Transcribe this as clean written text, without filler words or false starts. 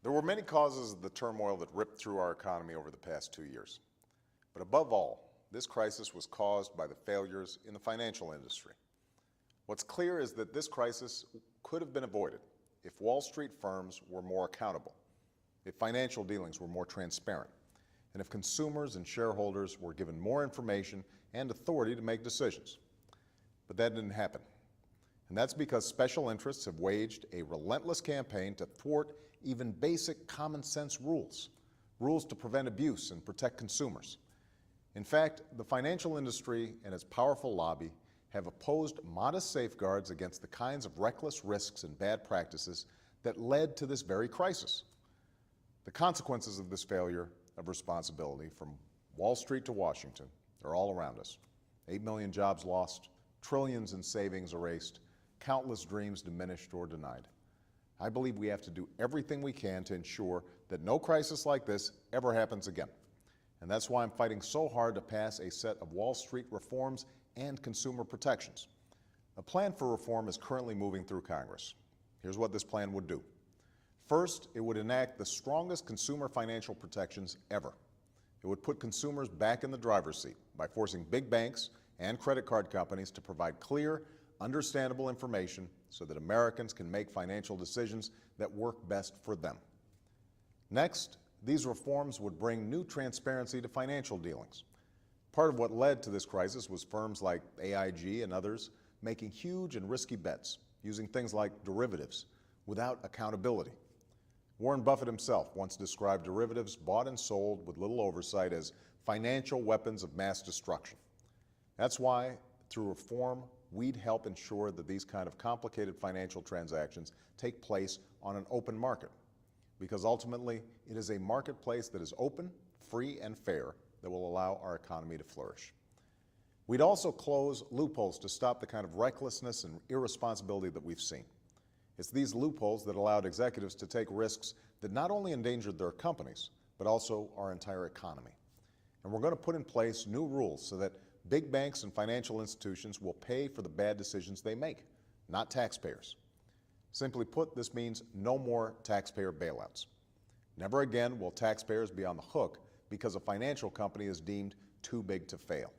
There were many causes of the turmoil that ripped through our economy over the past 2 years. But above all, this crisis was caused by the failures in the financial industry. What's clear is that this crisis could have been avoided if Wall Street firms were more accountable, if financial dealings were more transparent, and if consumers and shareholders were given more information and authority to make decisions. But that didn't happen. And that's because special interests have waged a relentless campaign to thwart even basic common sense rules to prevent abuse and protect consumers. In fact, the financial industry and its powerful lobby have opposed modest safeguards against the kinds of reckless risks and bad practices that led to this very crisis. The consequences of this failure of responsibility, from Wall Street to Washington, are all around us. 8 million jobs lost, trillions in savings erased, countless dreams diminished or denied. I believe we have to do everything we can to ensure that no crisis like this ever happens again. And that's why I'm fighting so hard to pass a set of Wall Street reforms and consumer protections. A plan for reform is currently moving through Congress. Here's what this plan would do. First, it would enact the strongest consumer financial protections ever. It would put consumers back in the driver's seat by forcing big banks and credit card companies to provide clear, understandable information so that Americans can make financial decisions that work best for them. Next, these reforms would bring new transparency to financial dealings. Part of what led to this crisis was firms like AIG and others making huge and risky bets using things like derivatives without accountability. Warren Buffett himself once described derivatives bought and sold with little oversight as financial weapons of mass destruction. That's why, through reform, we'd help ensure that these kind of complicated financial transactions take place on an open market, because ultimately it is a marketplace that is open, free, and fair that will allow our economy to flourish. We'd also close loopholes to stop the kind of recklessness and irresponsibility that we've seen. It's these loopholes that allowed executives to take risks that not only endangered their companies, but also our entire economy. And we're going to put in place new rules so that big banks and financial institutions will pay for the bad decisions they make, not taxpayers. Simply put, this means no more taxpayer bailouts. Never again will taxpayers be on the hook because a financial company is deemed too big to fail.